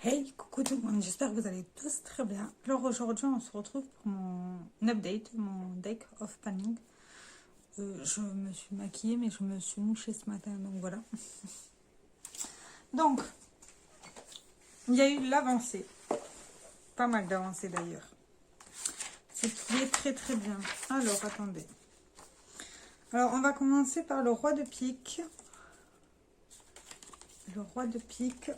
Hey, coucou tout le monde, j'espère que vous allez tous très bien. Alors aujourd'hui, on se retrouve pour mon update, mon deck of panning. Je me suis maquillée, mais je me suis mouchée ce matin, donc voilà. Donc, il y a eu l'avancée. Pas mal d'avancée d'ailleurs. C'est qui est très très bien. Alors, attendez. Alors, on va commencer par le roi de pique. Le roi de pique.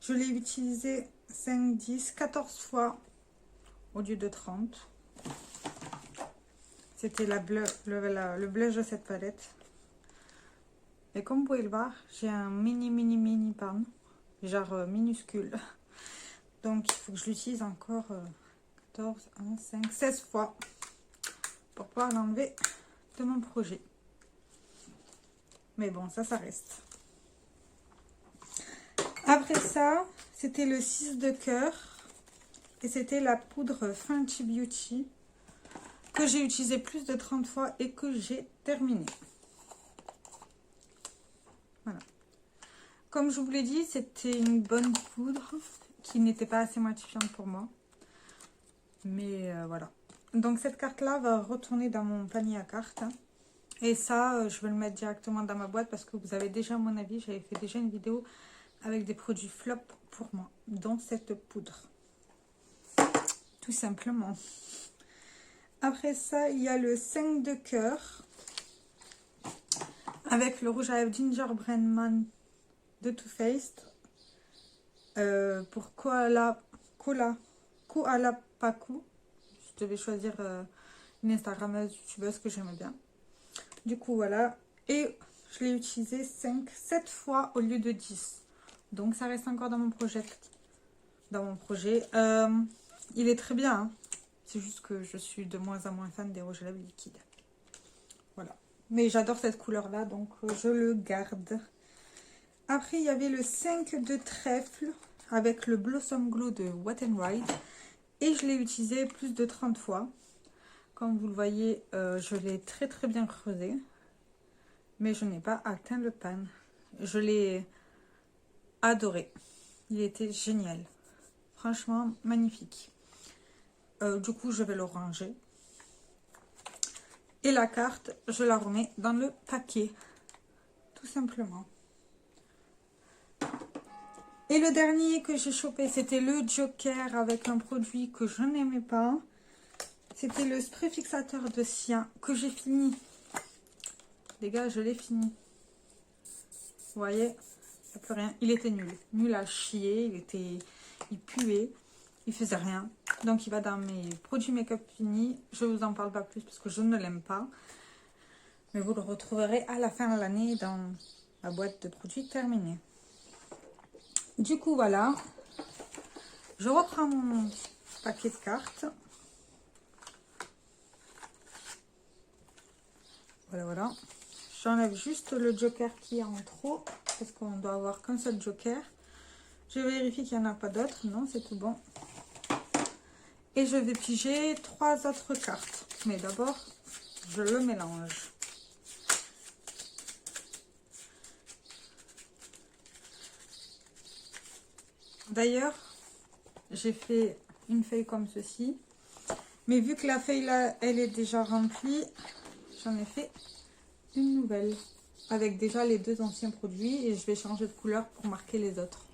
Je l'ai utilisé 5, 10, 14 fois au lieu de 30. C'était le blush de cette palette. Et comme vous pouvez le voir, j'ai un mini pan, genre minuscule. Donc il faut que je l'utilise encore 14, 1, 5, 16 fois pour pouvoir l'enlever de mon projet. Mais bon, ça reste. Après ça, c'était le 6 de cœur. Et c'était la poudre Fenty Beauty que j'ai utilisé plus de 30 fois et que j'ai terminé. Voilà. Comme je vous l'ai dit, c'était une bonne poudre qui n'était pas assez matifiante pour moi. Mais voilà. Donc cette carte-là va retourner dans mon panier à cartes. Et ça, je vais le mettre directement dans ma boîte parce que vous avez déjà mon avis. J'avais fait déjà une vidéo avec des produits flop pour moi, dont cette poudre. Tout simplement. Après ça, il y a le 5 de cœur avec le rouge à lèvres Gingerbread Man de Too Faced pour Koala Paku. Je devais choisir une Instagrammeuse, youtubeuse que j'aimais bien. Du coup, voilà. Et je l'ai utilisé 7 fois au lieu de 10. Donc, ça reste encore dans mon projet. Il est très bien. Hein. C'est juste que je suis de moins en moins fan des rouges à lèvres liquides. Voilà. Mais j'adore cette couleur-là, donc je le garde. Après, il y avait le 5 de trèfle avec le Blossom Glow de Wet n Wild. Et je l'ai utilisé plus de 30 fois. Comme vous le voyez, je l'ai très très bien creusé. Mais je n'ai pas atteint le pan. Je l'ai adoré. Il était génial. Franchement, magnifique. Du coup, je vais le ranger. Et la carte, je la remets dans le paquet. Tout simplement. Et le dernier que j'ai chopé, c'était le Joker avec un produit que je n'aimais pas. C'était le spray fixateur de cyan que j'ai fini. Les gars, je l'ai fini. Vous voyez, il n'y a plus rien. Il était nul. Nul à chier. Il puait. Il faisait rien. Donc, il va dans mes produits make-up finis. Je ne vous en parle pas plus parce que je ne l'aime pas. Mais vous le retrouverez à la fin de l'année dans la boîte de produits terminée. Du coup, voilà. Je reprends mon paquet de cartes. Voilà, voilà. J'enlève juste le joker qui est en trop. Parce qu'on doit avoir qu'un seul joker. Je vérifie qu'il n'y en a pas d'autres. Non, c'est tout bon. Et je vais piger 3 autres cartes. Mais d'abord, je le mélange. D'ailleurs, j'ai fait une feuille comme ceci. Mais vu que la feuille là, elle est déjà remplie, j'en ai fait une nouvelle. Avec déjà les 2 anciens produits. Et je vais changer de couleur pour marquer les autres.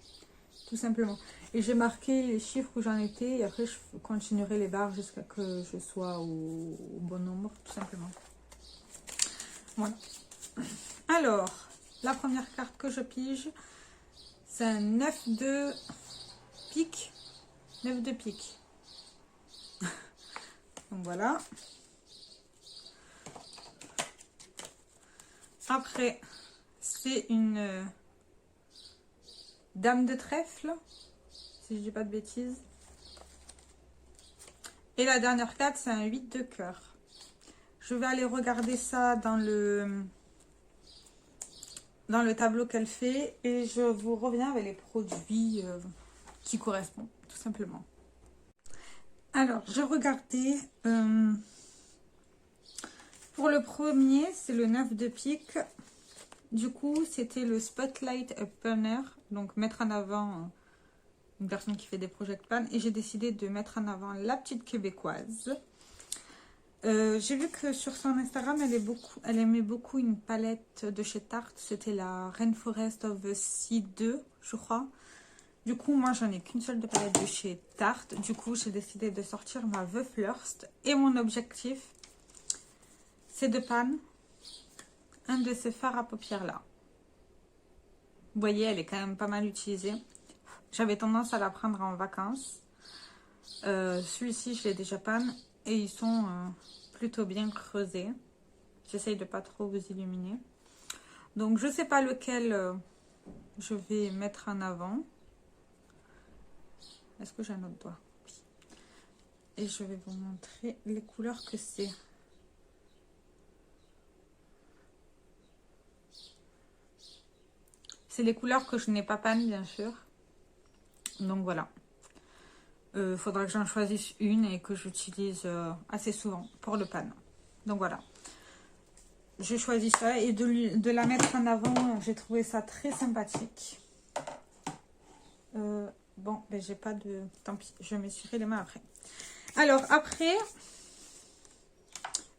Tout simplement. Et j'ai marqué les chiffres où j'en étais. Et après, je continuerai les barres jusqu'à que je sois au bon nombre. Tout simplement. Voilà. Alors, la première carte que je pige, c'est un 9 de pique. 9 de pique. Donc voilà. Après, c'est une dame de trèfle, si je dis pas de bêtises. Et la dernière carte, c'est un 8 de cœur. Je vais aller regarder ça dans le tableau qu'elle fait. Et je vous reviens avec les produits qui correspondent, tout simplement. Alors, j'ai regardé. Pour le premier, c'est le 9 de pique. Du coup, c'était le Spotlight Upper. Donc, mettre en avant une personne qui fait des projets pan. Et j'ai décidé de mettre en avant la petite québécoise. J'ai vu que sur son Instagram, elle aimait beaucoup une palette de chez Tarte. C'était la Rainforest of the Sea 2, je crois. Du coup, moi, j'en ai qu'une seule de palette de chez Tarte. Du coup, j'ai décidé de sortir ma The Flirst. Et mon objectif, c'est de pan un de ces fards à paupières là. Vous voyez, elle est quand même pas mal utilisée. J'avais tendance à la prendre en vacances. Celui-ci, je l'ai déjà pan. Et ils sont plutôt bien creusés. J'essaye de pas trop vous illuminer. Donc, je sais pas lequel je vais mettre en avant. Est-ce que j'ai un autre doigt? Oui. Et je vais vous montrer les couleurs que c'est. C'est les couleurs que je n'ai pas pan, bien sûr. Donc voilà. Faudra que j'en choisisse une et que j'utilise assez souvent pour le pan. Donc voilà. J'ai choisi ça et de la mettre en avant, j'ai trouvé ça très sympathique. Bon, ben j'ai pas de... Tant pis, je m'essuierai les mains après. Alors, après,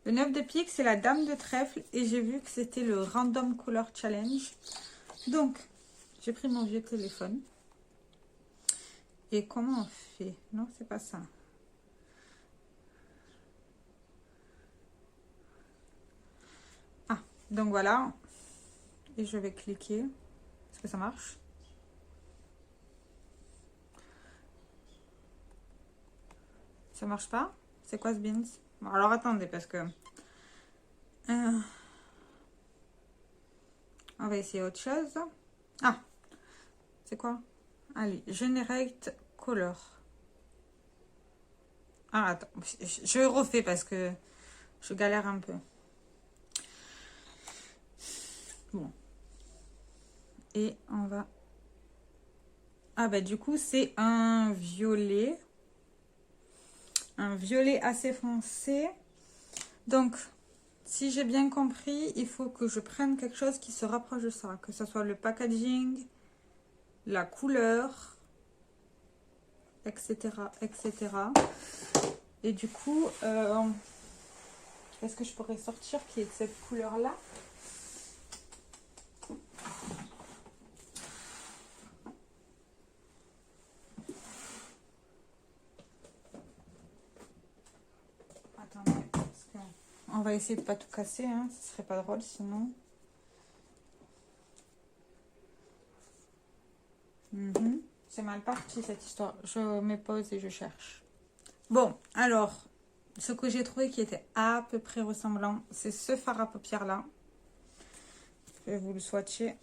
le 9 de pique, c'est la dame de trèfle. Et j'ai vu que c'était le Random Color Challenge. Donc, j'ai pris mon vieux téléphone. Et comment on fait? Non, c'est pas ça. Ah, donc voilà. Et je vais cliquer. Est-ce que ça marche? Ça marche pas? C'est quoi ce beans? Bon, alors attendez, parce que... on va essayer autre chose. Ah! C'est quoi? Allez, Generate Color. Ah, attends. Je refais parce que je galère un peu. Bon. Et on va... Ah, bah du coup, c'est un violet. Un violet assez foncé. Donc, si j'ai bien compris, il faut que je prenne quelque chose qui se rapproche de ça. Que ce soit le packaging, la couleur, etc. etc. Et du coup, est-ce que je pourrais sortir qui est de cette couleur-là? Attendez, parce que on va essayer de pas tout casser, hein, ce serait pas drôle sinon. C'est mal parti cette histoire. Je mets pause et je cherche. Bon, alors, ce que j'ai trouvé qui était à peu près ressemblant, c'est ce fard à paupières là. Je vais vous le swatcher.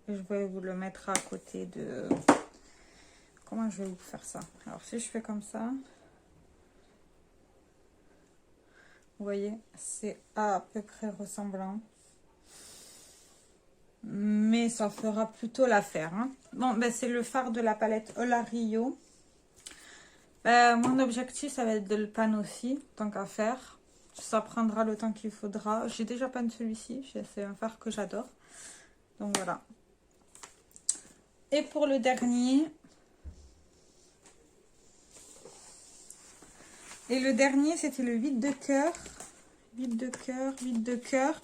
Et je vais vous le mettre à côté de... Comment je vais vous faire ça? Alors, si je fais comme ça... Vous voyez, c'est à peu près ressemblant. Mais ça fera plutôt l'affaire. Hein. Bon, ben c'est le fard de la palette Olario. Mon objectif, ça va être de le pan aussi, tant qu'à faire. Ça prendra le temps qu'il faudra. J'ai déjà pan celui-ci. C'est un fard que j'adore. Donc voilà. Et pour le dernier... Et le dernier, c'était le 8 de cœur. 8 de cœur, 8 de cœur.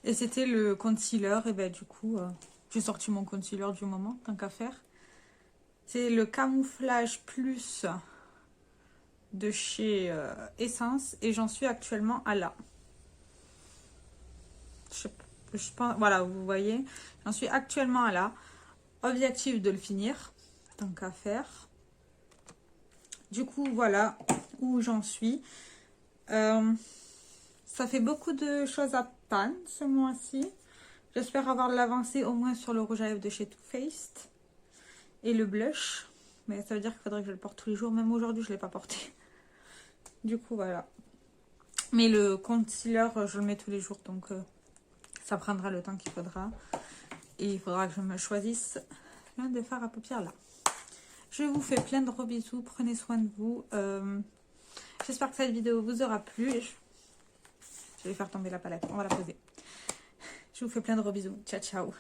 Et c'était le concealer. Et ben du coup, j'ai sorti mon concealer du moment, tant qu'à faire. C'est le Camouflage Plus de chez Essence. Et j'en suis actuellement à là. Je pense, voilà, vous voyez. J'en suis actuellement à là. Objectif de le finir, tant qu'à faire. Du coup, voilà où j'en suis. Ça fait beaucoup de choses à pan ce mois-ci. J'espère avoir de l'avancée au moins sur le rouge à lèvres de chez Too Faced. Et le blush. Mais ça veut dire qu'il faudrait que je le porte tous les jours. Même aujourd'hui, je ne l'ai pas porté. Du coup, voilà. Mais le concealer, je le mets tous les jours. Donc, ça prendra le temps qu'il faudra. Et il faudra que je me choisisse l'un des fards à paupières là. Je vous fais plein de gros bisous. Prenez soin de vous. J'espère que cette vidéo vous aura plu. Je vais faire tomber la palette. On va la poser. Je vous fais plein de gros bisous. Ciao, ciao.